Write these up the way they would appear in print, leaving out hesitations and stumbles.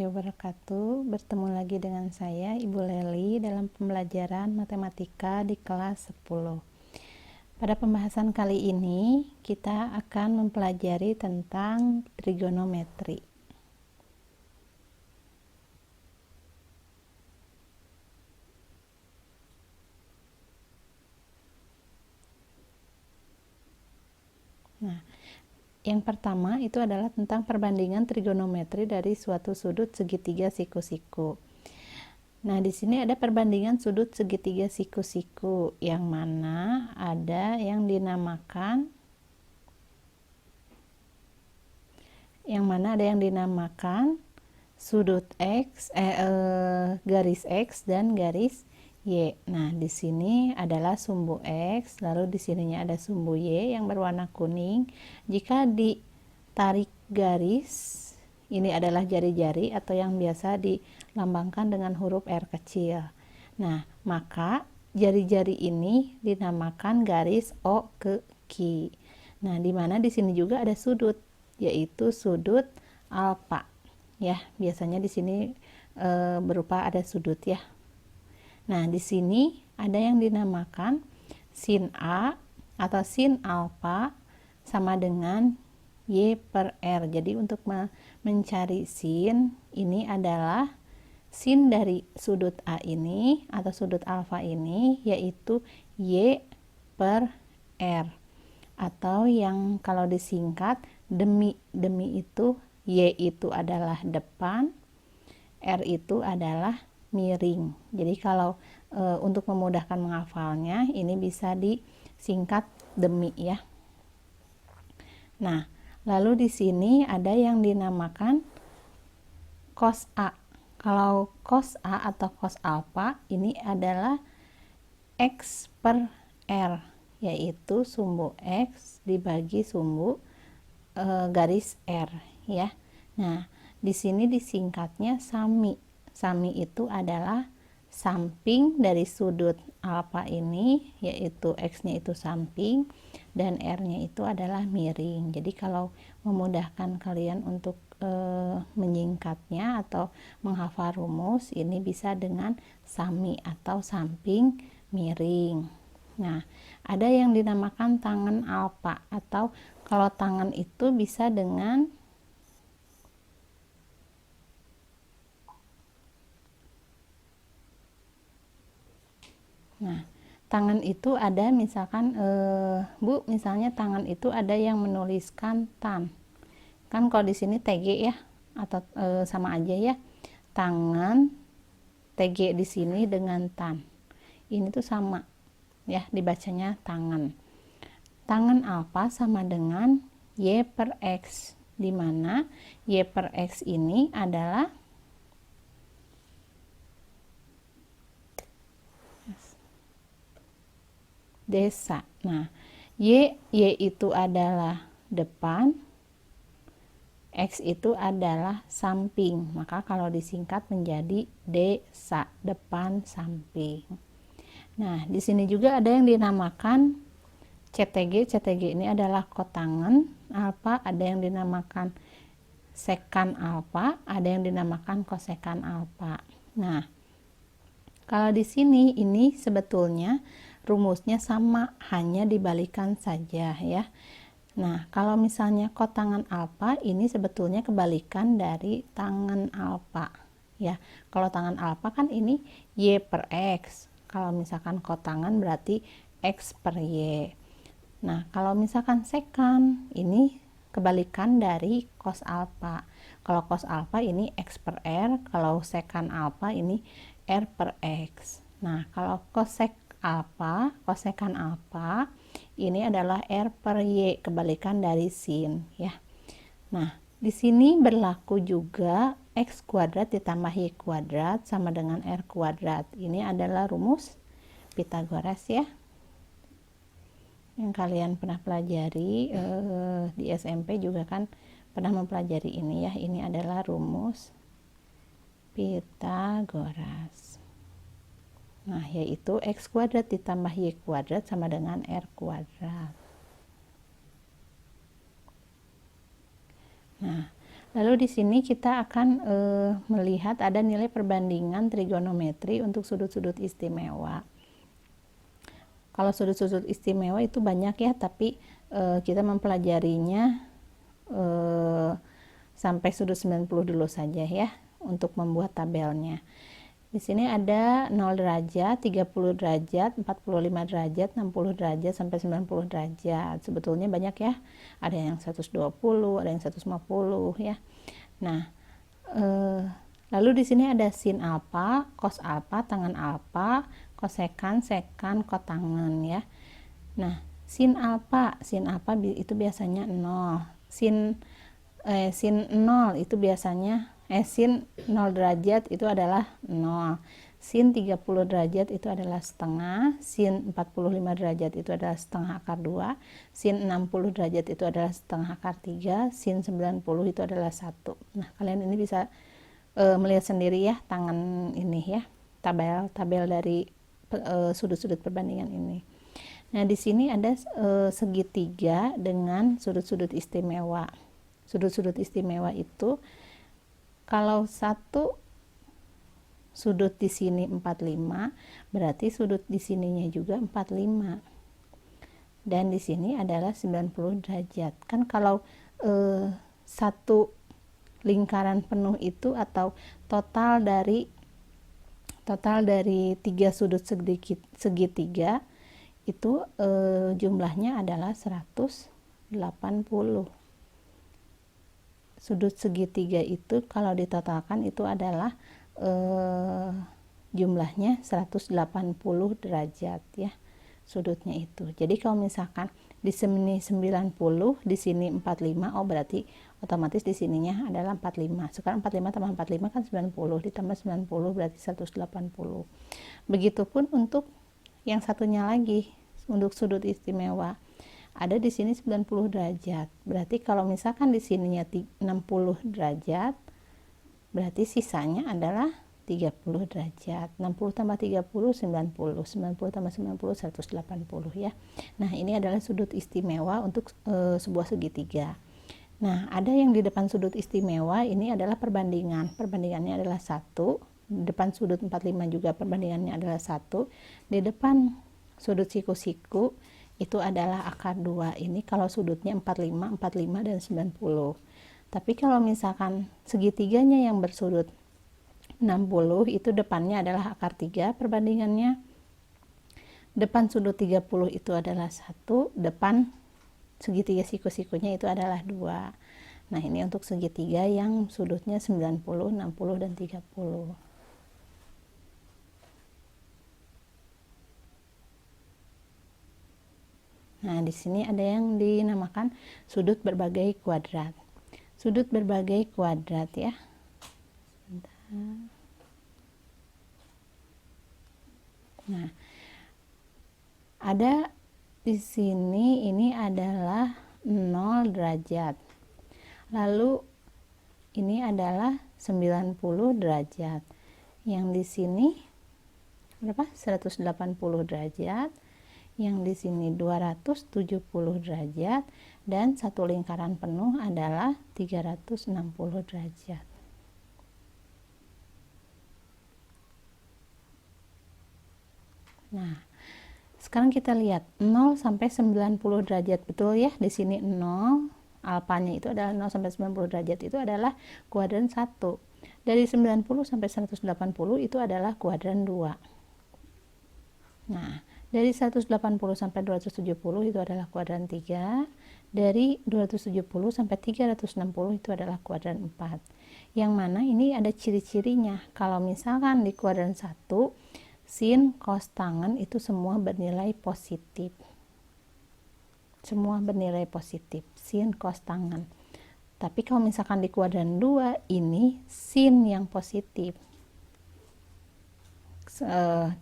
wabarakatuh. Bertemu lagi dengan saya Ibu Leli dalam pembelajaran matematika di kelas 10. Pada pembahasan kali ini kita akan mempelajari tentang trigonometri. Nah, yang pertama itu adalah tentang perbandingan trigonometri dari suatu sudut segitiga siku-siku. Nah, di sini ada perbandingan sudut segitiga siku-siku yang mana ada yang dinamakan sudut X, garis X dan garis Y. Nah, di sini adalah sumbu X, lalu di sininya ada sumbu Y yang berwarna kuning. Jika ditarik garis, ini adalah jari-jari atau yang biasa dilambangkan dengan huruf R kecil. Nah, maka jari-jari ini dinamakan garis O ke Q. Nah, di mana di sini juga ada sudut, yaitu sudut alfa. Ya, biasanya di sini berupa ada sudut ya. Nah, di sini ada yang dinamakan sin A atau sin alfa sama dengan Y per R. Jadi untuk mencari sin, ini adalah sin dari sudut A ini atau sudut alfa ini, yaitu Y per R. Atau yang kalau disingkat demi itu, Y itu adalah depan, R itu adalah miring. Jadi kalau untuk memudahkan menghafalnya, ini bisa disingkat demi ya. Nah, lalu di sini ada yang dinamakan cos A. Kalau cos A atau cos alfa ini adalah X per R, yaitu sumbu X dibagi sumbu garis R ya. Nah, di sini disingkatnya sami. Sami itu adalah samping dari sudut alfa ini, yaitu X-nya itu samping dan R-nya itu adalah miring. Jadi kalau memudahkan kalian untuk menyingkatnya atau menghafal rumus, ini bisa dengan sami atau samping miring. Nah, ada yang dinamakan tangen alfa, atau kalau tangen itu bisa dengan tangan itu ada misalkan Bu, misalnya tangan itu ada yang menuliskan tan. Kan kalau di sini TG ya, atau sama aja ya. Tangan TG di sini dengan tan. Ini tuh sama ya, dibacanya tangan. Tangan alfa sama dengan Y per X, di mana Y per X ini adalah desa. Nah, Y itu adalah depan, X itu adalah samping. Maka kalau disingkat menjadi desa, depan samping. Nah, di sini juga ada yang dinamakan CTG. CTG ini adalah kotangan alfa, ada yang dinamakan sekan alfa, ada yang dinamakan kosekan alfa. Nah, kalau di sini ini sebetulnya rumusnya sama, hanya dibalikan saja ya. Nah, kalau misalnya kotangan alfa ini sebetulnya kebalikan dari tangen alfa ya. Kalau tangen alfa kan ini Y per X. Kalau misalkan kotangan berarti X per Y. Nah, kalau misalkan sekan ini kebalikan dari cos alfa. Kalau cos alfa ini X per R, kalau sekan alfa ini R per X. Nah, kalau kosekan alfa ini adalah R per Y, kebalikan dari sin ya. Nah, di sini berlaku juga X kuadrat ditambah Y kuadrat sama dengan R kuadrat. Ini adalah rumus Pitagoras ya, yang kalian pernah pelajari di SMP juga kan pernah mempelajari ini ya. Ini adalah rumus Pitagoras. Nah, yaitu X kuadrat ditambah Y kuadrat sama dengan R kuadrat. Nah, Lalu di sini kita akan melihat ada nilai perbandingan trigonometri untuk sudut-sudut istimewa. Kalau sudut-sudut istimewa itu banyak ya, tapi kita mempelajarinya sampai sudut 90 dulu saja ya untuk membuat tabelnya. Di sini ada 0 derajat, 30 derajat, 45 derajat, 60 derajat sampai 90 derajat. Sebetulnya banyak ya. Ada yang 120, ada yang 150 ya. Nah, lalu di sini ada sin alfa, cos alfa, tangen alfa, kosekan, sekan, kotangen ya. Nah, sin alfa itu biasanya 0. Sin 0 itu biasanya sin 0 derajat itu adalah 0. Sin 30 derajat itu adalah setengah, sin 45 derajat itu adalah setengah akar 2, sin 60 derajat itu adalah setengah akar 3, sin 90 itu adalah 1. Nah, kalian ini bisa melihat sendiri ya tangan ini ya, tabel dari sudut-sudut perbandingan ini. Nah, di sini ada segitiga dengan sudut-sudut istimewa. Sudut-sudut istimewa itu kalau satu sudut di sini 45, berarti sudut di sininya juga 45. Dan di sini adalah 90 derajat. Kan kalau satu lingkaran penuh itu atau total dari 3 sudut segitiga itu jumlahnya adalah 180. Sudut segitiga itu kalau ditotalkan itu adalah jumlahnya 180 derajat ya sudutnya itu. Jadi kalau misalkan di sini 90, di sini 45, oh berarti otomatis di sininya adalah 45. Sekarang 45 tambah 45 kan 90, ditambah 90 berarti 180. Begitupun untuk yang satunya lagi, untuk sudut istimewa. Ada di sini 90 derajat. Berarti kalau misalkan di sininya 60 derajat, berarti sisanya adalah 30 derajat. 60 tambah 30 90, 90 tambah 90 180 ya. Nah, ini adalah sudut istimewa untuk sebuah segitiga. Nah, ada yang di depan sudut istimewa ini adalah perbandingan. Perbandingannya adalah 1. Di depan sudut 45 juga perbandingannya adalah 1. Di depan sudut siku-siku itu adalah akar 2. Ini kalau sudutnya 45, 45 dan 90. Tapi kalau misalkan segitiganya yang bersudut 60 itu depannya adalah akar 3 perbandingannya. Depan sudut 30 itu adalah 1, depan segitiga siku-sikunya itu adalah 2. Nah, ini untuk segitiga yang sudutnya 90, 60 dan 30. Nah, di sini ada yang dinamakan sudut berbagai kuadrat. Sudut berbagai kuadrat ya. Sebentar. Nah, ada di sini ini adalah 0 derajat. Lalu ini adalah 90 derajat. Yang di sini berapa? 180 derajat. Yang di sini 270 derajat dan satu lingkaran penuh adalah 360 derajat. Nah, sekarang kita lihat 0 sampai 90 derajat, betul ya? Di sini 0, alfanya itu adalah 0 sampai 90 derajat itu adalah kuadran 1. Dari 90 sampai 180 itu adalah kuadran 2. Nah, dari 180 sampai 270 itu adalah kuadran 3. Dari 270 sampai 360 itu adalah kuadran 4. Yang mana ini ada ciri-cirinya. Kalau misalkan di kuadran 1, sin, cos, tangen itu semua bernilai positif. Semua bernilai positif, sin, cos, tangen. Tapi kalau misalkan di kuadran 2 ini sin yang positif.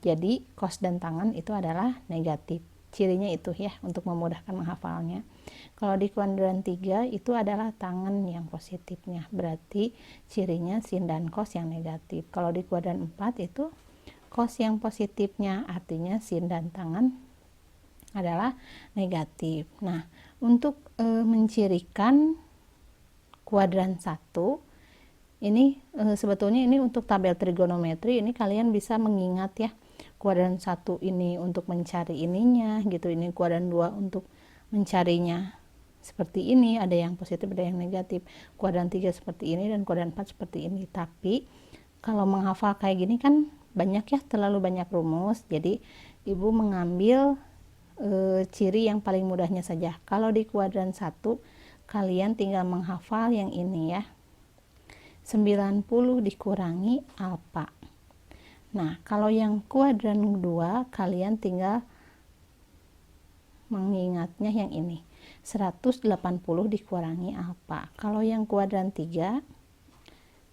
Jadi cos dan tangen itu adalah negatif. Cirinya itu ya untuk memudahkan menghafalnya. Kalau di kuadran 3 itu adalah tangen yang positifnya. Berarti cirinya sin dan cos yang negatif. Kalau di kuadran 4 itu cos yang positifnya, artinya sin dan tangen adalah negatif. Nah, untuk mencirikan kuadran 1. Ini sebetulnya ini untuk tabel trigonometri, ini kalian bisa mengingat ya. Kuadran 1 ini untuk mencari ininya gitu, ini kuadran 2 untuk mencarinya seperti ini, ada yang positif ada yang negatif. Kuadran 3 seperti ini dan kuadran 4 seperti ini. Tapi kalau menghafal kayak gini kan banyak ya, terlalu banyak rumus. Jadi ibu mengambil ciri yang paling mudahnya saja. Kalau di kuadran 1 kalian tinggal menghafal yang ini ya. 90 dikurangi alfa. Nah, kalau yang kuadran 2 kalian tinggal mengingatnya yang ini. 180 dikurangi alfa. Kalau yang kuadran 3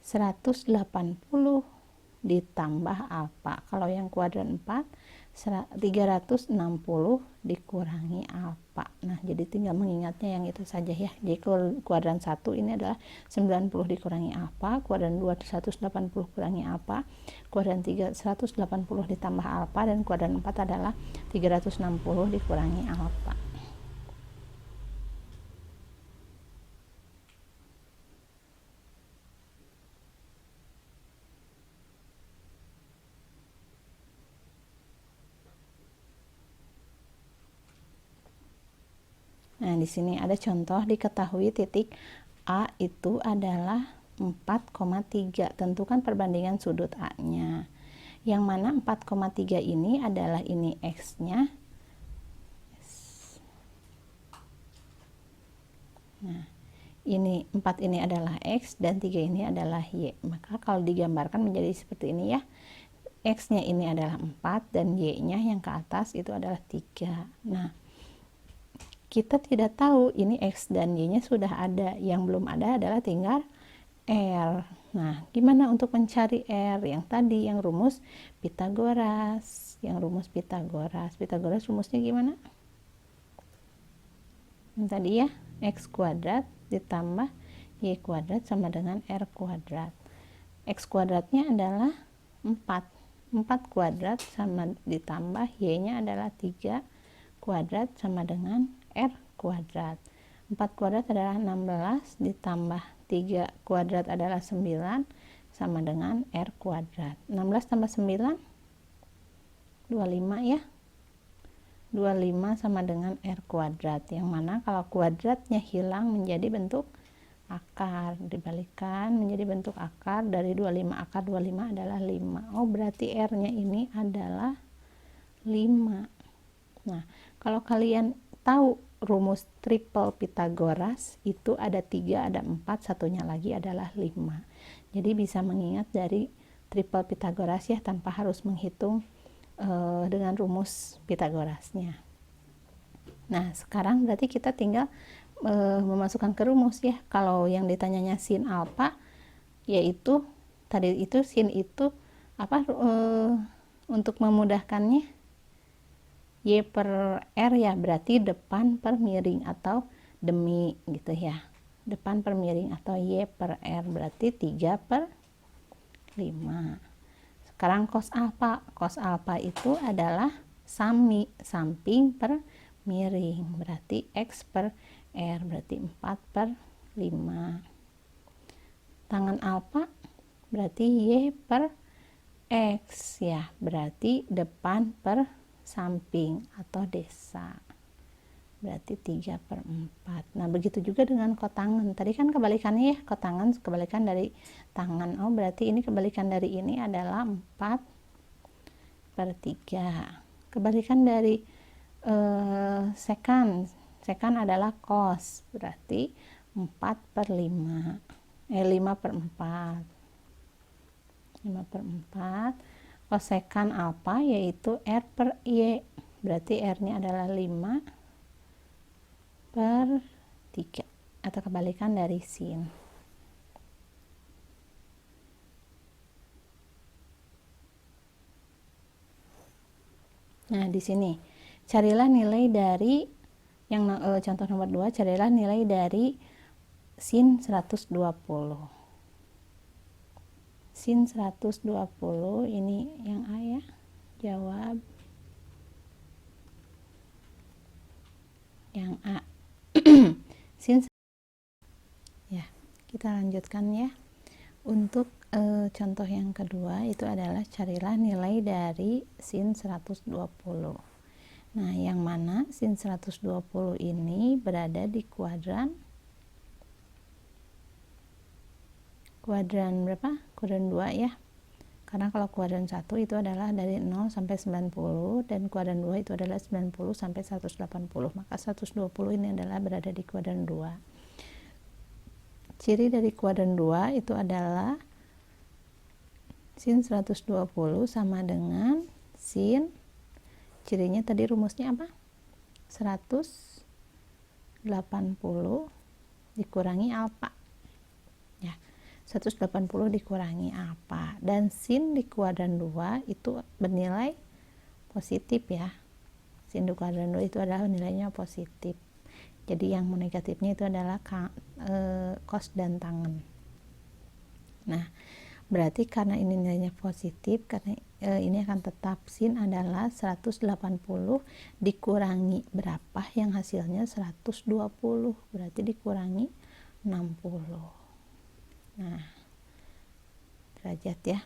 180 ditambah alfa. Kalau yang kuadran 4 360 dikurangi alfa. Nah, jadi tinggal mengingatnya yang itu saja ya. Jadi kuadran 1 ini adalah 90 dikurangi alfa, kuadran 2 180 kurangi alfa, kuadran 3 180 ditambah alfa, dan kuadran 4 adalah 360 dikurangi alfa. Nah, di sini ada contoh, diketahui titik A itu adalah 4,3. Tentukan perbandingan sudut A-nya. Yang mana 4,3 ini adalah ini X-nya. Nah, ini 4 ini adalah X dan 3 ini adalah Y. Maka kalau digambarkan menjadi seperti ini ya. X-nya ini adalah 4 dan Y-nya yang ke atas itu adalah 3. Nah, kita tidak tahu ini X dan Y-nya sudah ada. Yang belum ada adalah tinggal R. Nah, gimana untuk mencari R? Yang tadi, yang rumus Pitagoras. Yang rumus Pitagoras. Pitagoras rumusnya gimana? Yang tadi ya, X kuadrat ditambah Y kuadrat sama dengan R kuadrat. X kuadratnya adalah 4. 4 kuadrat sama ditambah Y-nya adalah 3 kuadrat sama dengan R kuadrat. 4 kuadrat adalah 16 ditambah 3 kuadrat adalah 9 sama dengan R kuadrat. 16 tambah 9 25 ya. 25 sama dengan R kuadrat. Yang mana kalau kuadratnya hilang menjadi bentuk akar, dibalikan menjadi bentuk akar dari 25. Akar 25 adalah 5. Oh, berarti R-nya ini adalah 5. Nah, kalau kalian tahu rumus triple Pitagoras itu ada 3, ada 4, satunya lagi adalah 5. Jadi bisa mengingat dari triple Pitagoras ya, tanpa harus menghitung dengan rumus Pitagorasnya. Nah, sekarang berarti kita tinggal memasukkan ke rumus ya. Kalau yang ditanyanya sin alfa, yaitu tadi itu sin itu apa, untuk memudahkannya Y per R ya, berarti depan per miring atau demi gitu ya. Depan per miring atau Y per R berarti 3 per 5. Sekarang cos alfa. Cos alfa itu adalah samping per miring. Berarti X per R berarti 4 per 5. Tangan alfa berarti Y per X ya. Berarti depan per samping atau desa, berarti 3 per 4. Nah, begitu juga dengan kotangan. Tadi kan kebalikannya ya, kotangan kebalikan dari tangan. Oh, berarti ini kebalikan dari ini adalah 4 per 3. Kebalikan dari sekan. Sekan adalah cos, berarti 4 per 5. 5 per 4. 5 per 4. Kosekan alfa yaitu R per Y, berarti R-nya adalah 5 per 3 atau kebalikan dari sin. Nah, di sini carilah nilai dari yang contoh nomor 2, carilah nilai dari sin 120. Sin 120 ini yang A ya. Jawab yang A. Sin ya. kita lanjutkan ya. Untuk contoh yang kedua itu adalah carilah nilai dari sin 120. Nah, yang mana sin 120 ini berada di kuadran berapa? Kuadran 2 ya. Karena kalau kuadran 1 itu adalah dari 0 sampai 90 dan kuadran 2 itu adalah 90 sampai 180. Maka 120 ini adalah berada di kuadran 2. Ciri dari kuadran 2 itu adalah sin 120 sama dengan sin, cirinya tadi rumusnya apa? 180 dikurangi alfa. 180 dikurangi alfa, dan sin di kuadran 2 itu bernilai positif ya. Sin di kuadran 2 itu adalah nilainya positif. Jadi yang negatifnya itu adalah cos dan tangen. Nah, berarti karena ini nilainya positif, karena ini akan tetap sin adalah 180 dikurangi berapa yang hasilnya 120, berarti dikurangi 60. Nah, derajat ya.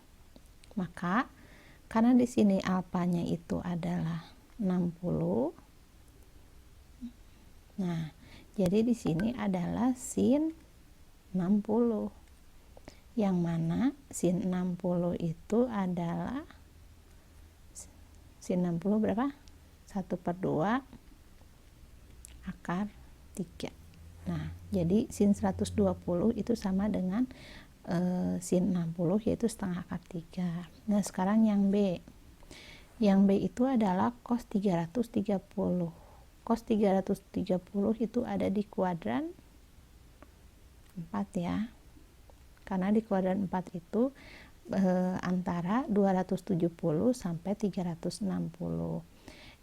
Maka karena di sini alfanya itu adalah 60. Nah, jadi di sini adalah sin 60. Yang mana sin 60 itu adalah sin 60 berapa? 1/2 akar 3. Nah, jadi sin 120 itu sama dengan sin 60 yaitu setengah akar 3. Nah, sekarang yang B. Yang B itu adalah cos 330. Cos 330 itu ada di kuadran 4 ya. Karena di kuadran 4 itu antara 270 sampai 360.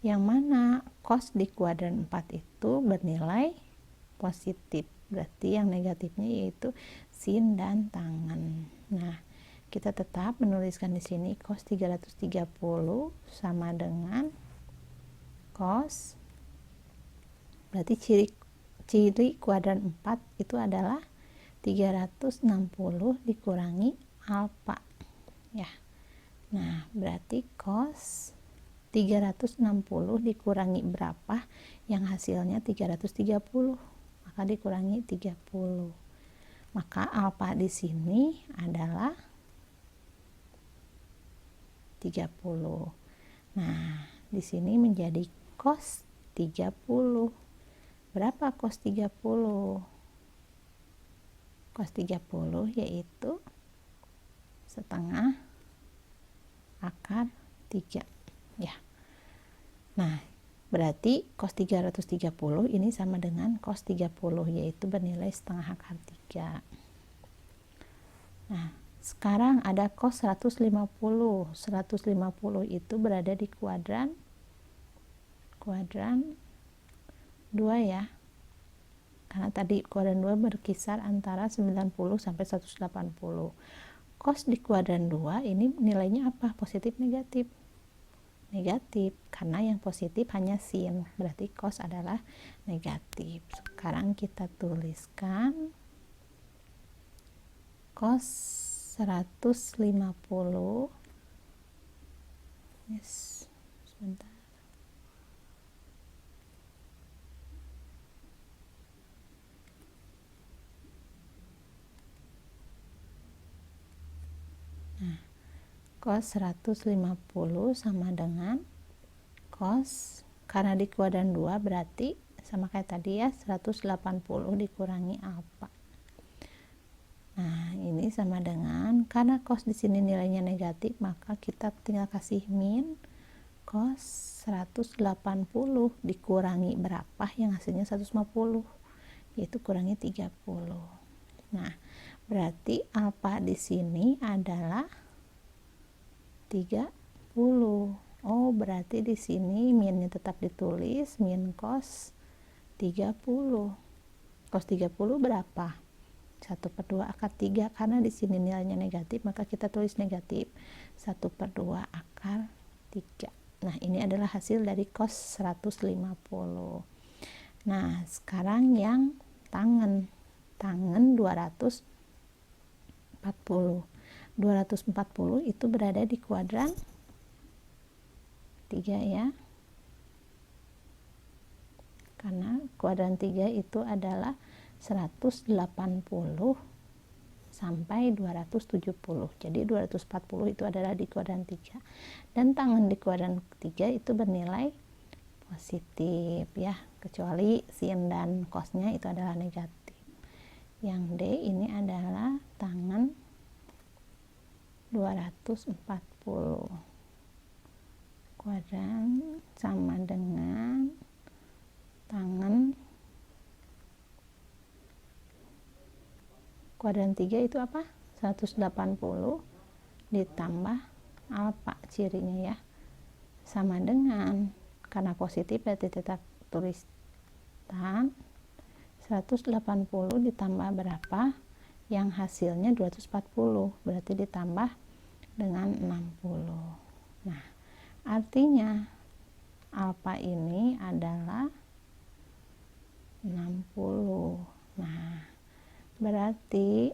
Yang mana cos di kuadran 4 itu bernilai positif, berarti yang negatifnya yaitu sin dan tangen. Nah, kita tetap menuliskan di sini cos 330 sama dengan cos, berarti ciri kuadran 4 itu adalah 360 dikurangi alfa ya. Nah, berarti cos 360 dikurangi berapa yang hasilnya 330, maka dikurangi 30. Maka alfa di sini adalah 30. Nah, di sini menjadi cos 30. Berapa cos 30? Cos 30 yaitu setengah akar 3 ya. Nah, berarti cos 330 ini sama dengan cos 30 yaitu bernilai setengah akar 3. Nah, sekarang ada cos 150. 150 itu berada di kuadran 2 ya. Karena tadi kuadran 2 berkisar antara 90 sampai 180. Cos di kuadran 2 ini nilainya apa? Positif negatif? Negatif, karena yang positif hanya sin, berarti cos adalah negatif. Sekarang kita tuliskan cos 150. Yes, sebentar. Nah, cos 150 sama dengan cos, karena di kuadran 2 berarti sama kayak tadi ya, 180 dikurangi alfa. Nah, ini sama dengan, karena cos di sini nilainya negatif, maka kita tinggal kasih min cos 180 dikurangi berapa yang hasilnya 150, yaitu kurangi 30. Nah, berarti alfa di sini adalah 30. Oh, berarti di sini minnya tetap ditulis min cos 30. Cos 30 berapa? 1/2 akar 3, karena di sini nilainya negatif, maka kita tulis negatif 1/2 akar 3. Nah, ini adalah hasil dari cos 150. Nah, sekarang yang tangen 270. 240 itu berada di kuadran 3 ya, karena kuadran 3 itu adalah 180 sampai 270. Jadi 240 itu adalah di kuadran 3 dan tangan di kuadran 3 itu bernilai positif ya, kecuali sin dan cosnya itu adalah negatif. Yang D ini adalah tangan 240. Kuadran sama dengan tangan kuadran 3 itu apa? 180 ditambah alfa cirinya ya, sama dengan, karena positif berarti tetap tulis tan 180 ditambah berapa, yang hasilnya 240 berarti ditambah dengan 60. Nah, artinya alfa ini adalah 60. Nah, berarti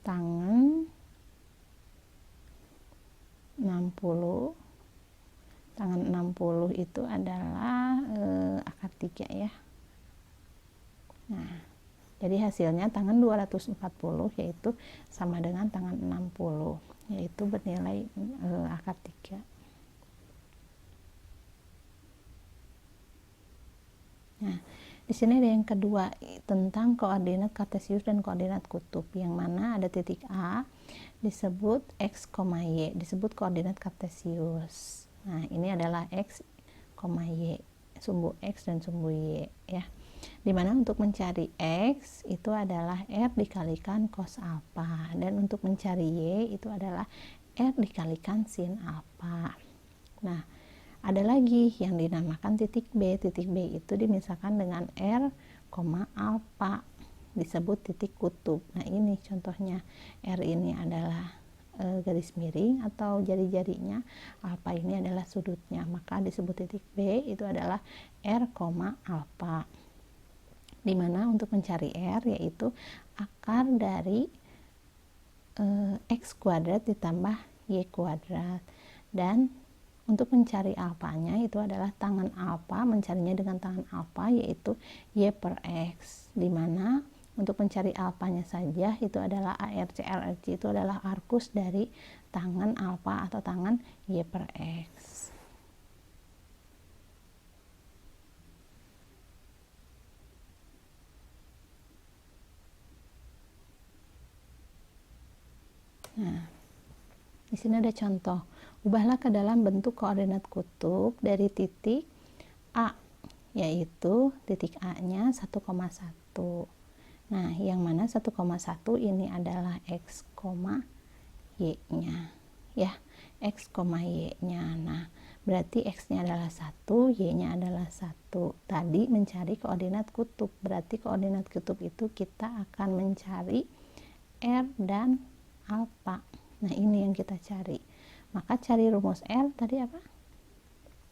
tangan 60 itu adalah akar 3 ya. Nah, jadi hasilnya tangan 240 yaitu sama dengan tangan 60, yaitu bernilai akar 3. Nah, di sini ada yang kedua tentang koordinat kartesius dan koordinat kutub, yang mana ada titik A disebut x, y, disebut koordinat kartesius. Nah, ini adalah x, y, sumbu x dan sumbu y ya. Dimana untuk mencari x itu adalah r dikalikan cos alfa, dan untuk mencari y itu adalah r dikalikan sin alfa. Nah, ada lagi yang dinamakan titik B. Titik B itu dimisalkan dengan R, alfa, disebut titik kutub. Nah, ini contohnya. R ini adalah garis miring atau jari-jarinya, alfa ini adalah sudutnya, maka disebut titik B itu adalah R, alfa. Dimana untuk mencari R yaitu akar dari X kuadrat ditambah Y kuadrat, dan untuk mencari alfanya itu adalah tangan alfa, mencarinya dengan tangan alfa yaitu Y per X, dimana untuk mencari alfanya saja itu adalah ARC. ARC itu adalah arkus dari tangan alfa atau tangan Y per X. Nah, di sini ada contoh. Ubahlah ke dalam bentuk koordinat kutub dari titik A, yaitu titik A-nya 1,1. Nah, yang mana 1,1 ini adalah X, Y-nya. Ya, X, Y-nya. Nah, berarti X-nya adalah 1, Y-nya adalah 1. Tadi mencari koordinat kutub. Berarti koordinat kutub itu kita akan mencari R dan alfa. Nah, ini yang kita cari. Maka cari rumus R tadi apa?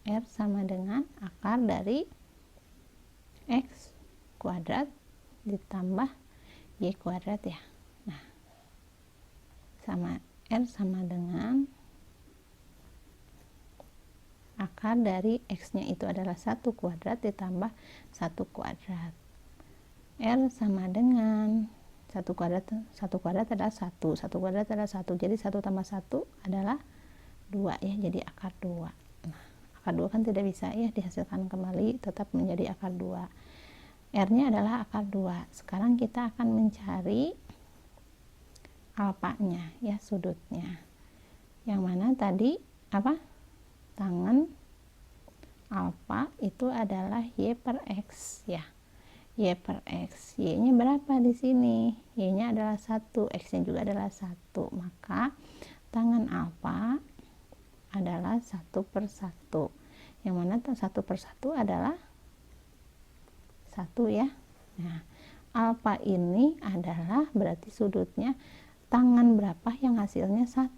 R sama dengan akar dari X kuadrat ditambah Y kuadrat ya. Nah, sama R sama dengan akar dari X-nya itu adalah 1 kuadrat ditambah 1 kuadrat. R sama dengan 1 kuadrat adalah 1 kuadrat adalah 1, jadi 1 tambah 1 adalah 2 ya, jadi akar 2. Nah, akar 2 kan tidak bisa ya dihasilkan kembali, tetap menjadi akar 2. R-nya adalah akar 2. Sekarang kita akan mencari alfanya ya, sudutnya. Yang mana tadi apa? Tangan alfa itu adalah Y per X ya. Y per X. Y-nya berapa di sini? Y-nya adalah 1, X-nya juga adalah 1. Maka tangan alfa adalah 1 per 1. Yang mana 1 per 1 adalah 1 ya. Nah, alfa ini adalah berarti sudutnya tangan berapa yang hasilnya 1.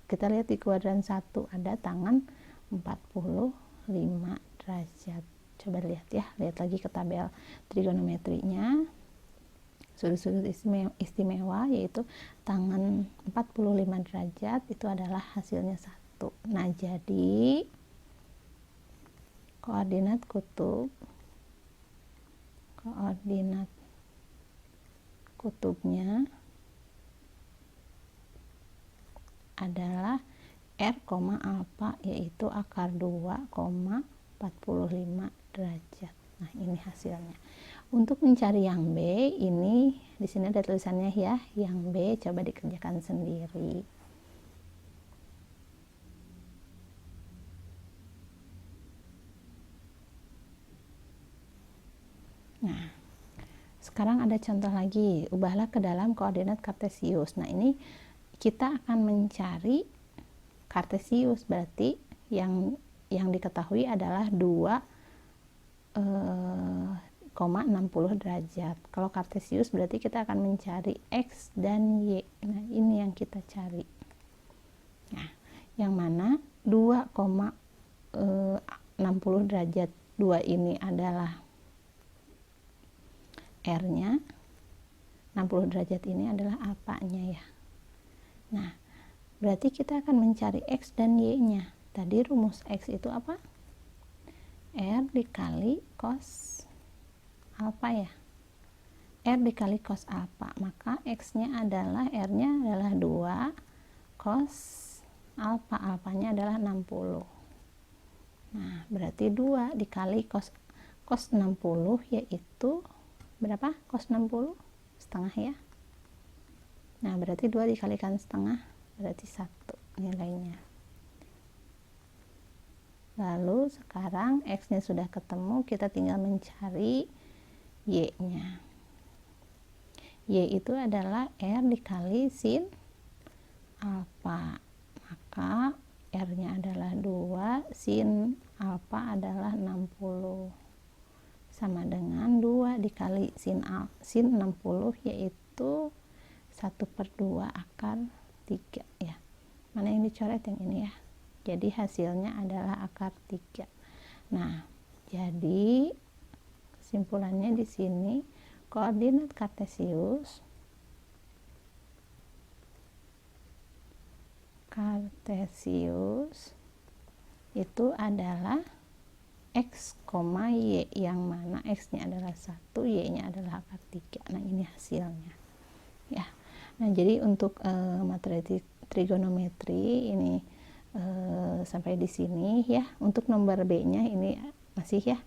Kita lihat di kuadran 1 ada tangan 45 derajat. Coba lihat ya, lihat lagi ke tabel trigonometrinya. Sudut-sudut istimewa yaitu tangan 45 derajat itu adalah hasilnya 1. Nah, jadi koordinat kutubnya adalah R, alfa yaitu akar 2,45 derajat. Nah, ini hasilnya. Untuk mencari yang B, ini di sini ada tulisannya ya, yang B coba dikerjakan sendiri. Nah, sekarang ada contoh lagi, ubahlah ke dalam koordinat kartesius. Nah, ini kita akan mencari kartesius, berarti yang diketahui adalah 2,60 derajat. Kalau kartesius berarti kita akan mencari X dan Y. Nah, ini yang kita cari. Nah, yang mana 2,60 derajat 2 ini adalah R-nya, 60 derajat ini adalah apanya ya. Nah, berarti kita akan mencari X dan Y-nya. Tadi rumus X itu apa? R dikali cos alfa ya. R dikali cos alfa. Maka X-nya adalah, R-nya adalah 2 cos alfa. Alfanya adalah 60. Nah, berarti 2 dikali cos 60 yaitu berapa? Cos 60? Setengah ya. Nah, berarti 2 dikalikan setengah berarti 1 nilainya. Lalu sekarang X-nya sudah ketemu, kita tinggal mencari Y-nya. Y itu adalah R dikali sin alfa. Maka R-nya adalah 2, sin alfa adalah 60. Sama dengan 2 dikali sin 60 yaitu 1/2 akar 3 ya. Mana yang dicoret? Yang ini ya. Jadi hasilnya adalah akar 3. Nah, jadi kesimpulannya di sini koordinat kartesius itu adalah X, Y, yang mana X-nya adalah 1, Y-nya adalah akar 3. Nah, ini hasilnya ya. Nah, jadi untuk materi trigonometri ini sampai di sini ya. Untuk nomor B-nya ini masih ya,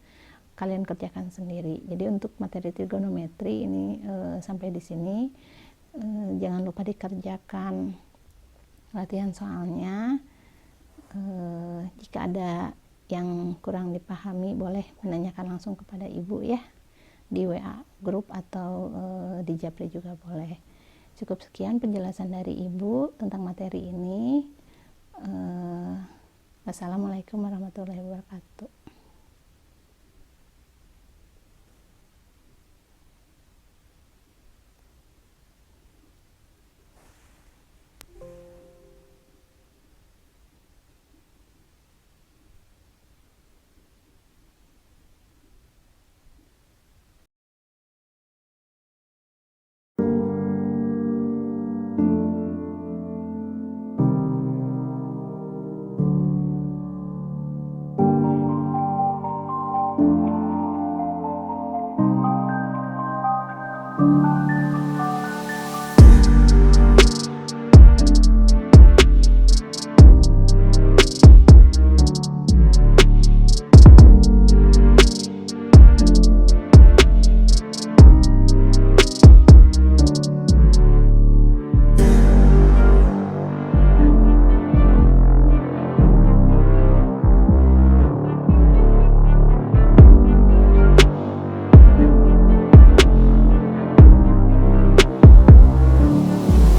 kalian kerjakan sendiri. Jadi untuk materi trigonometri ini sampai di sini. Jangan lupa dikerjakan latihan soalnya. Jika ada yang kurang dipahami boleh menanyakan langsung kepada ibu ya, di WA grup atau di Japri juga boleh. Cukup sekian penjelasan dari ibu tentang materi ini. Wassalamualaikum warahmatullahi wabarakatuh.